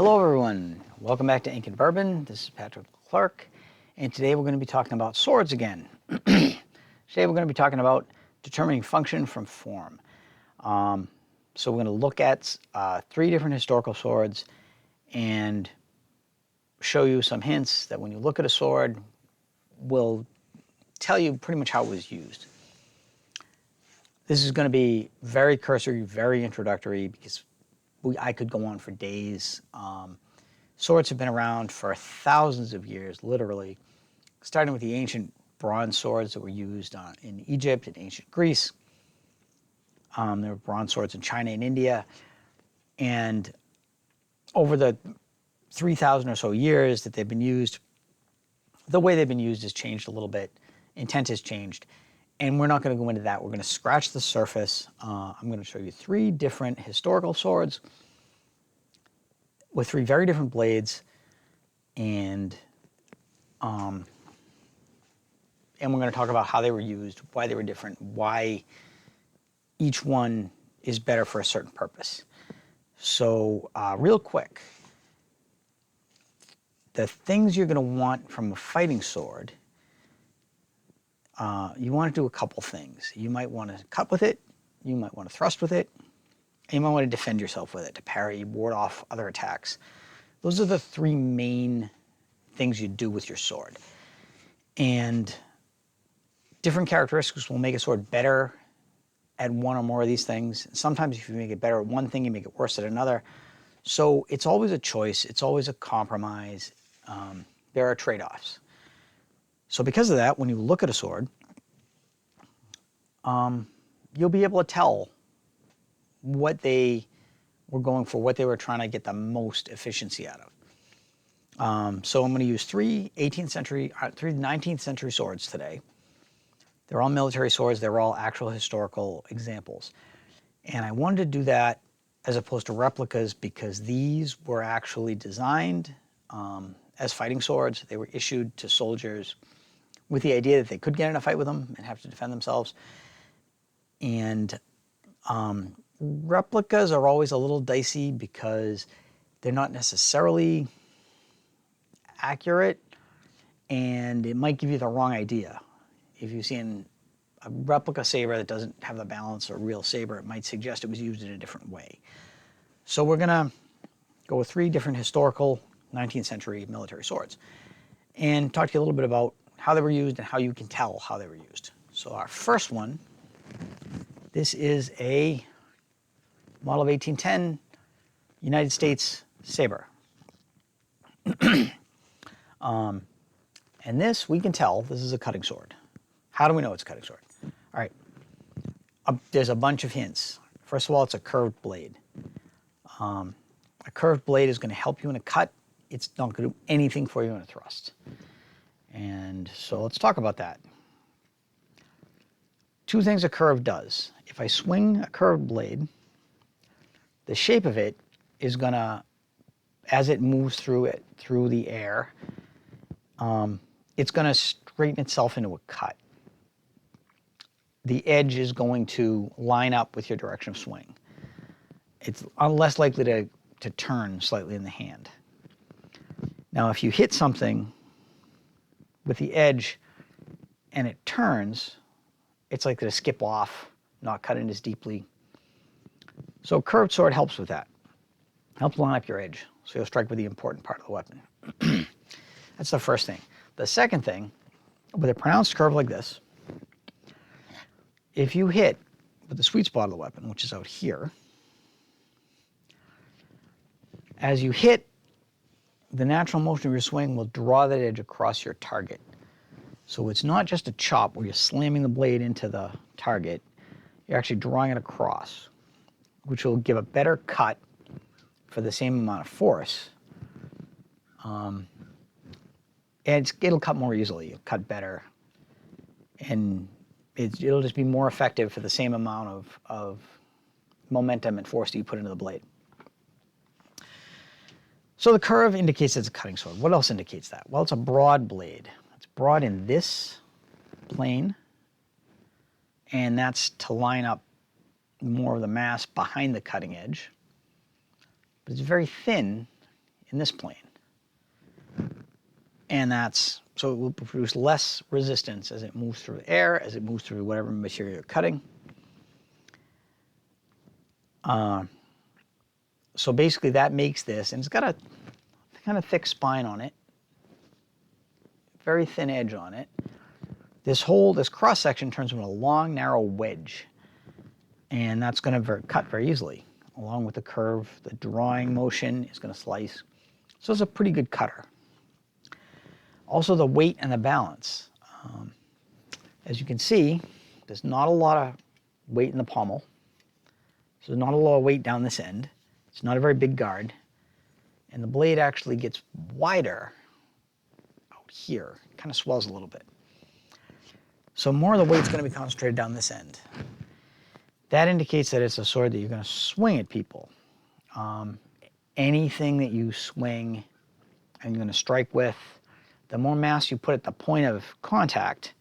Hello everyone, welcome back to Ink and Bourbon. This is Patrick Clark, and today we're going to be talking about swords again. Today we're going to be talking about determining function from form. So we're going to look at 3 different historical swords and show you some hints that when you look at a sword will tell you pretty much how it was used. This is going to be very cursory, very introductory, because I could go on for days. Swords have been around for thousands of years, literally, starting with the ancient bronze swords that were used in Egypt and ancient Greece. There were bronze swords in China and India. And over the 3,000 or so years that they've been used, the way they've been used has changed a little bit. Intent has changed. And we're not going to go into that. We're going to scratch the surface. I'm going to show you 3 different historical swords with 3 very different blades, and we're going to talk about how they were used, why they were different, why each one is better for a certain purpose. So real quick, the things you're going to want from a fighting sword, you want to do a couple things. You might want to cut with it, you might want to thrust with it, and you might want to defend yourself with it, to parry, ward off other attacks. Those are the 3 main things you do with your sword. And different characteristics will make a sword better at one or more of these things. Sometimes if you make it better at one thing, you make it worse at another. So it's always a choice. It's always a compromise. There are trade-offs. So because of that, when you look at a sword, you'll be able to tell what they were going for, what they were trying to get the most efficiency out of. So I'm going to use 3 19th century swords today. They're all military swords. They're all actual historical examples. And I wanted to do that as opposed to replicas because these were actually designed as fighting swords. They were issued to soldiers with the idea that they could get in a fight with them and have to defend themselves. And replicas are always a little dicey because they're not necessarily accurate, and it might give you the wrong idea. If you've seen a replica saber that doesn't have the balance of a real saber, it might suggest it was used in a different way. So we're going to go with 3 different historical 19th century military swords and talk to you a little bit about how they were used and how you can tell how they were used. So our first one, this is a model of 1810 United States saber. And this, we can tell, this is a cutting sword. How do we know it's a cutting sword? All right, there's a bunch of hints. First of all, it's a curved blade. A curved blade is going to help you in a cut. It's not going to do anything for you in a thrust. And so let's talk about that. 2 things a curve does. If I swing a curved blade, the shape of it is going to, as it moves through the air, it's going to straighten itself into a cut. The edge is going to line up with your direction of swing. It's less likely to turn slightly in the hand. Now, if you hit something with the edge and it turns, it's likely to skip off, not cut in as deeply. So a curved sword helps with that. Helps line up your edge, so you'll strike with the important part of the weapon. That's the first thing. The second thing, with a pronounced curve like this, if you hit with the sweet spot of the weapon, which is out here, as you hit, the natural motion of your swing will draw that edge across your target. So it's not just a chop where you're slamming the blade into the target, you're actually drawing it across, which will give a better cut for the same amount of force. And it'll cut more easily, it'll cut better, and it'll just be more effective for the same amount of momentum and force that you put into the blade. So the curve indicates it's a cutting sword. What else indicates that? Well, it's a broad blade. It's broad in this plane, and that's to line up more of the mass behind the cutting edge. But it's very thin in this plane. And so it will produce less resistance as it moves through the air, as it moves through whatever material you're cutting. So basically that makes this, and it's got a kind of thick spine on it, very thin edge on it. This cross section turns into a long, narrow wedge, and that's going to cut very easily. Along with the curve, the drawing motion is going to slice. So it's a pretty good cutter. Also the weight and the balance. As you can see, there's not a lot of weight in the pommel. So there's not a lot of weight down this end. It's not a very big guard. And the blade actually gets wider out here. It kind of swells a little bit. So more of the weight's going to be concentrated down this end. That indicates that it's a sword that you're going to swing at people. Anything that you swing and you're going to strike with, the more mass you put at the point of contact,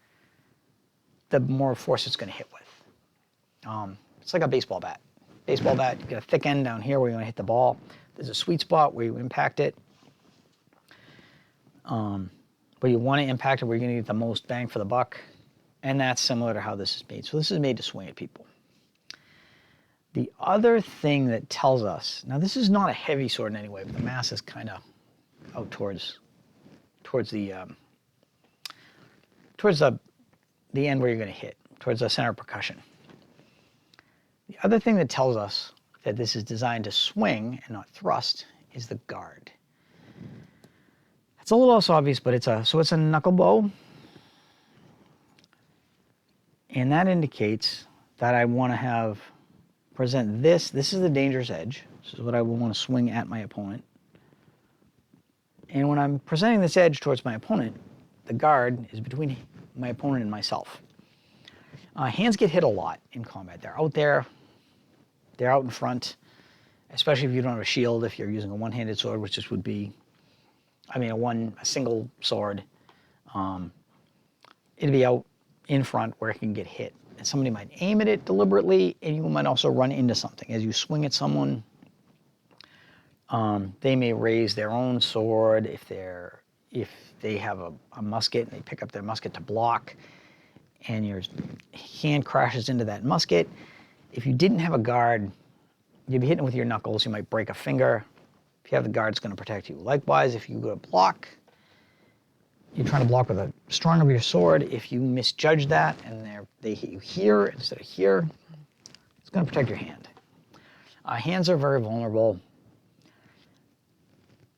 the more force it's going to hit with. It's like a baseball bat. Baseball bat, you get a thick end down here where you want to hit the ball. There's a sweet spot where you impact it. Where you want to impact it, where you're going to get the most bang for the buck. And that's similar to how this is made. So this is made to swing at people. The other thing that tells us, now this is not a heavy sword in any way, but the mass is kind of out towards the end where you're going to hit, towards the center of percussion. The other thing that tells us that this is designed to swing and not thrust is the guard. It's a little less obvious, but it's a knuckle bow. And that indicates that I want to present this. This is the dangerous edge. This is what I will want to swing at my opponent. And when I'm presenting this edge towards my opponent, the guard is between my opponent and myself. Hands get hit a lot in combat. They're out there. They're out in front, especially if you don't have a shield, if you're using a one-handed sword, which this would be, a single sword. It'd be out in front where it can get hit. And somebody might aim at it deliberately, and you might also run into something. As you swing at someone, they may raise their own sword if they have a musket and they pick up their musket to block, and your hand crashes into that musket. If you didn't have a guard, you'd be hitting with your knuckles. You might break a finger. If you have the guard, it's going to protect you. Likewise, if you go to block, you're trying to block with a strong of your sword. If you misjudge that and they hit you here instead of here, it's going to protect your hand. Hands are very vulnerable.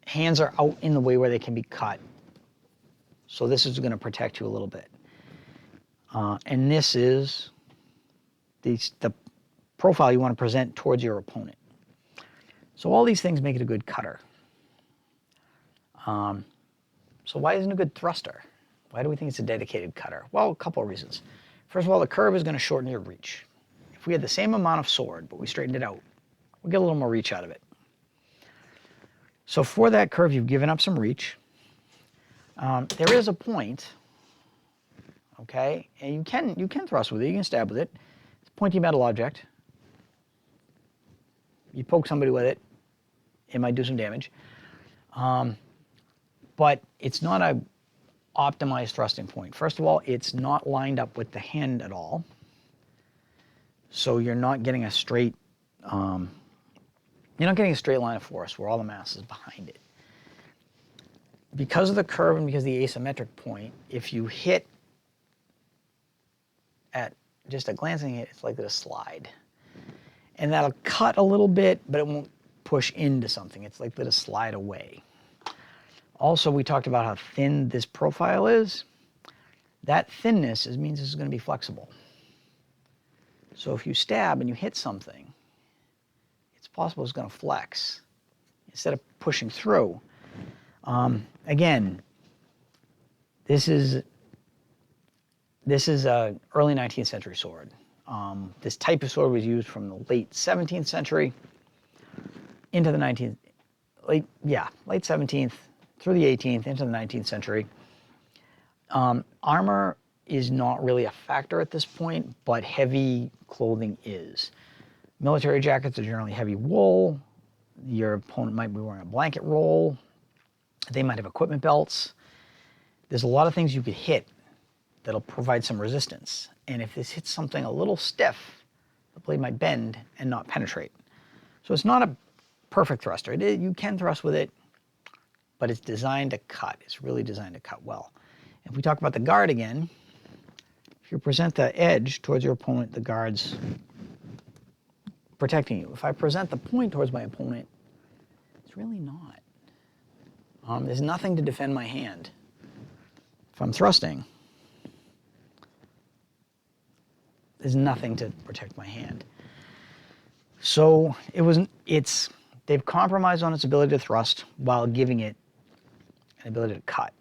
Hands are out in the way where they can be cut. So this is going to protect you a little bit. And this is the profile you want to present towards your opponent. So all these things make it a good cutter. So why isn't it a good thruster? Why do we think it's a dedicated cutter? Well, a couple of reasons. First of all, the curve is going to shorten your reach. If we had the same amount of sword, but we straightened it out, we'll get a little more reach out of it. So for that curve, you've given up some reach. There is a point, okay, and you can thrust with it, you can stab with it. It's a pointy metal object. You poke somebody with it, it might do some damage. But it's not an optimized thrusting point. First of all, it's not lined up with the hand at all. So you're not getting a straight, line of force where all the mass is behind it. Because of the curve and because of the asymmetric point, if you hit at just a glancing hit, it's likely to slide. And that'll cut a little bit, but it won't push into something. It's likely to slide away. Also, we talked about how thin this profile is. That thinness means this is going to be flexible. So if you stab and you hit something, it's possible it's going to flex instead of pushing through. Again, this is a early 19th century sword. This type of sword was used from the late 17th century into the late 17th through the 18th into the 19th century. Armor is not really a factor at this point, but heavy clothing is. Military jackets are generally heavy wool. Your opponent might be wearing a blanket roll. They might have equipment belts. There's a lot of things you could hit that'll provide some resistance. And if this hits something a little stiff, the blade might bend and not penetrate. So it's not a perfect thruster. You can thrust with it, but it's designed to cut. It's really designed to cut well. If we talk about the guard again, if you present the edge towards your opponent, the guard's protecting you. If I present the point towards my opponent, it's really not. There's nothing to defend my hand. If I'm thrusting, there's nothing to protect my hand. So they've compromised on its ability to thrust while giving it an ability to cut.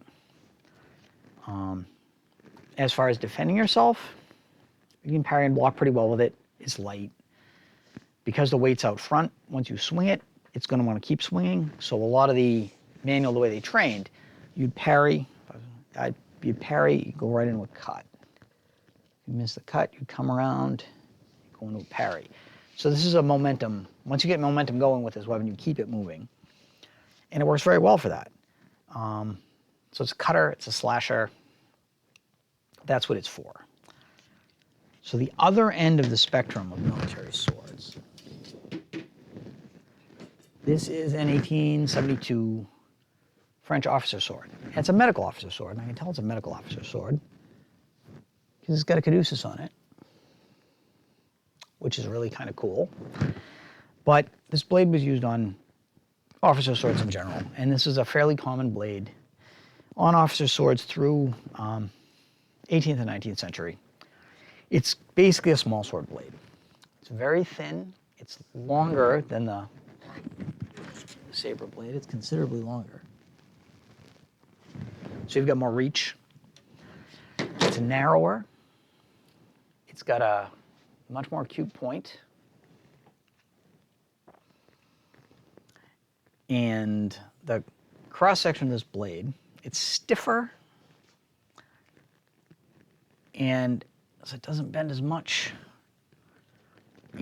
As far as defending yourself, you can parry and block pretty well with it. It's light. Because the weight's out front, once you swing it, it's going to want to keep swinging. So a lot of the manual, the way they trained, you'd parry, you go right into a cut. You miss the cut, you come around, you go into a parry. So this is a momentum. Once you get momentum going with this weapon, you keep it moving. And it works very well for that. So it's a cutter, it's a slasher. That's what it's for. So the other end of the spectrum of military swords. This is an 1872 French officer sword. And it's a medical officer sword, and I can tell it's a medical officer sword because it's got a caduceus on it, which is really kind of cool. But this blade was used on officer swords in general, and this is a fairly common blade on officer swords through 18th and 19th century. It's basically a small sword blade. It's very thin. It's longer than the saber blade. It's considerably longer. So you've got more reach. It's narrower. It's got a much more acute point. And the cross-section of this blade, it's stiffer, and so it doesn't bend as much.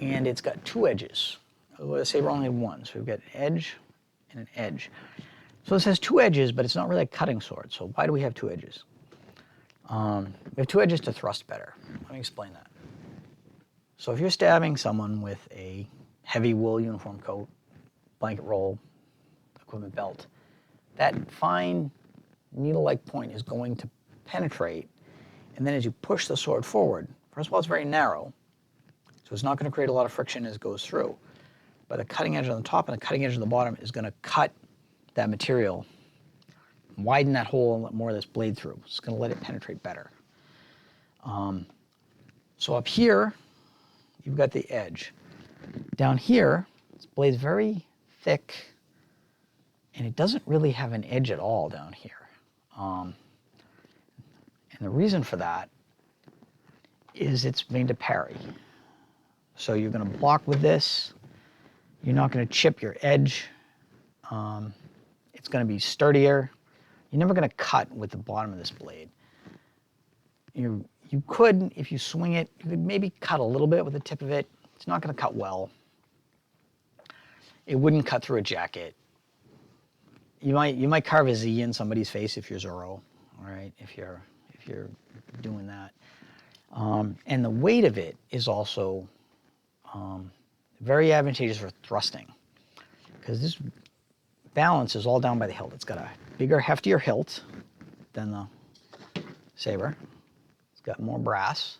And it's got two edges. The saber only had one, so we've got an edge and an edge. So this has two edges, but it's not really a cutting sword. So why do we have two edges? We have two edges to thrust better. Let me explain that. So if you're stabbing someone with a heavy wool uniform coat, blanket roll, equipment belt, that fine needle-like point is going to penetrate, and then as you push the sword forward, first of all, it's very narrow, so it's not going to create a lot of friction as it goes through. But the cutting edge on the top and the cutting edge on the bottom is going to cut that material, widen that hole and let more of this blade through. It's going to let it penetrate better. So up here, you've got the edge. Down here, this blade's very thick, and it doesn't really have an edge at all down here. And the reason for that is it's made to parry. So you're going to block with this. You're not going to chip your edge. It's going to be sturdier. You're never going to cut with the bottom of this blade. You could, if you swing it, you could maybe cut a little bit with the tip of it. It's not going to cut well. It wouldn't cut through a jacket. You might carve a Z in somebody's face if you're Zorro, all right? If you're doing that. And the weight of it is also very advantageous for thrusting, because this balance is all down by the hilt. It's got a bigger, heftier hilt than the saber. It's got more brass.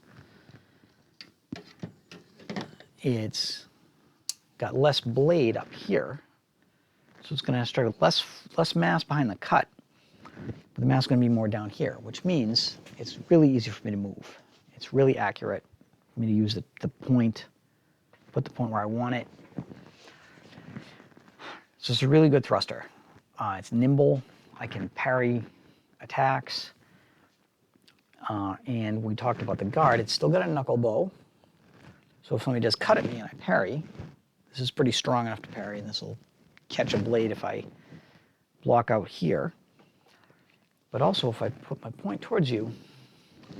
It's got less blade up here, so it's going to start with less mass behind the cut, but the mass is going to be more down here, which means it's really easy for me to move. It's really accurate for me to use the point, put the point where I want it. So it's a really good thruster. It's nimble. I can parry attacks. And we talked about the guard. It's still got a knuckle bow. So if somebody does cut at me and I parry, this is pretty strong enough to parry, and this will catch a blade if I block out here. But also if I put my point towards you,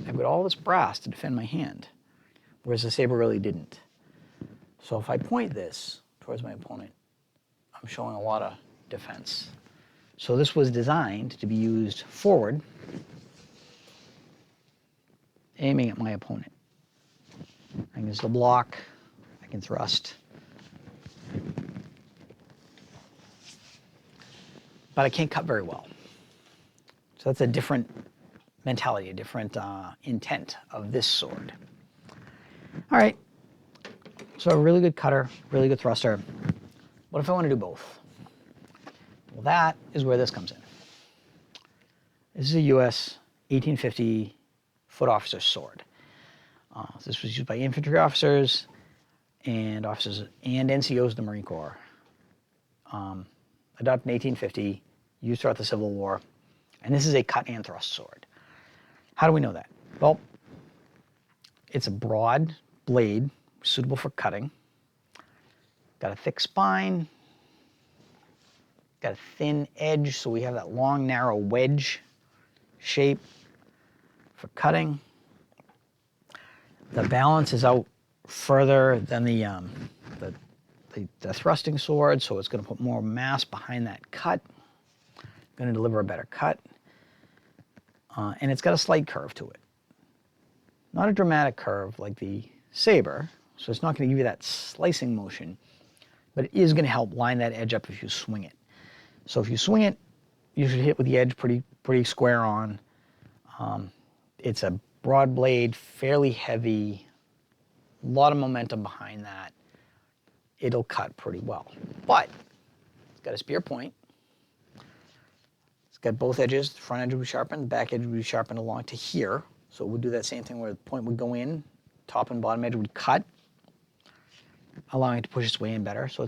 I've got all this brass to defend my hand, whereas the saber really didn't. So if I point this towards my opponent, I'm showing a lot of defense. So this was designed to be used forward, aiming at my opponent. I can use the block, I can thrust. But I can't cut very well. So that's a different mentality, a different intent of this sword. All right, so a really good cutter, really good thruster. What if I want to do both? Well, that is where this comes in. This is a US 1850 foot officer sword. This was used by infantry officers and NCOs of the Marine Corps. Adopted in 1850, used throughout the Civil War, and this is a cut and thrust sword. How do we know that? Well, it's a broad blade, suitable for cutting, got a thick spine, got a thin edge, so we have that long, narrow wedge shape for cutting. The balance is out further than the thrusting sword, so it's going to put more mass behind that cut, going to deliver a better cut, and it's got a slight curve to it. Not a dramatic curve like the saber, so it's not going to give you that slicing motion, but it is going to help line that edge up if you swing it. So if you swing it, you should hit with the edge pretty square on. It's a broad blade, fairly heavy, a lot of momentum behind that. It'll cut pretty well. But it's got a spear point. It's got both edges. The front edge will be sharpened, the back edge will be sharpened along to here. So it would do that same thing where the point would go in, top and bottom edge would cut, allowing it to push its way in better. So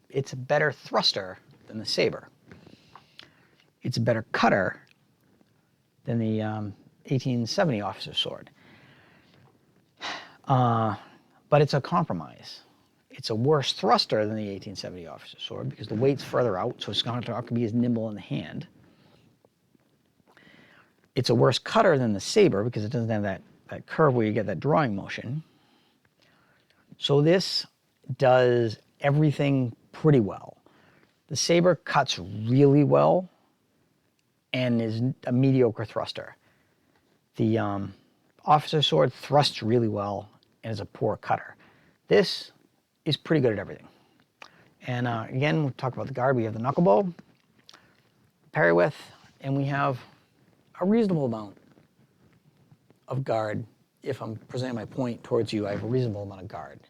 it's a better thruster than the saber. It's a better cutter than the 1870 officer sword. But it's a compromise. It's a worse thruster than the 1870 officer sword because the weight's further out, so it's not going to be as nimble in the hand. It's a worse cutter than the saber because it doesn't have that curve where you get that drawing motion. So this does everything pretty well. The saber cuts really well and is a mediocre thruster. The officer sword thrusts really well and is a poor cutter. This is pretty good at everything. And again, we'll talk about the guard. We have the knuckle bow, parry width, and we have a reasonable amount of guard. If I'm presenting my point towards you, I have a reasonable amount of guard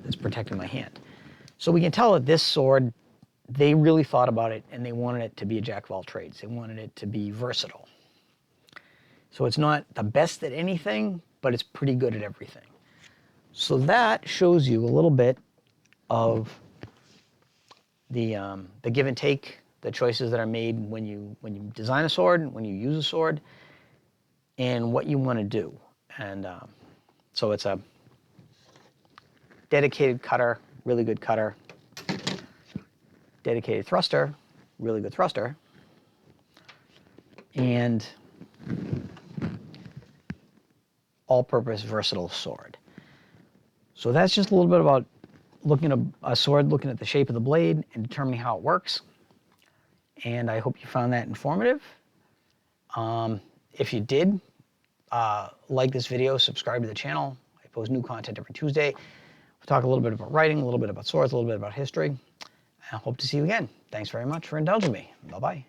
that's protecting my hand. So we can tell that this sword, they really thought about it and they wanted it to be a jack of all trades. They wanted it to be versatile. So it's not the best at anything, but it's pretty good at everything. So that shows you a little bit of the give and take, the choices that are made when you design a sword, when you use a sword, and what you want to do. And so it's a dedicated cutter, really good cutter, dedicated thruster, really good thruster, and all-purpose versatile sword. So that's just a little bit about looking at a sword, looking at the shape of the blade and determining how it works. And I hope you found that informative. If you did, like this video, subscribe to the channel. I post new content every Tuesday. We'll talk a little bit about writing, a little bit about swords, a little bit about history. I hope to see you again. Thanks very much for indulging me. Bye-bye.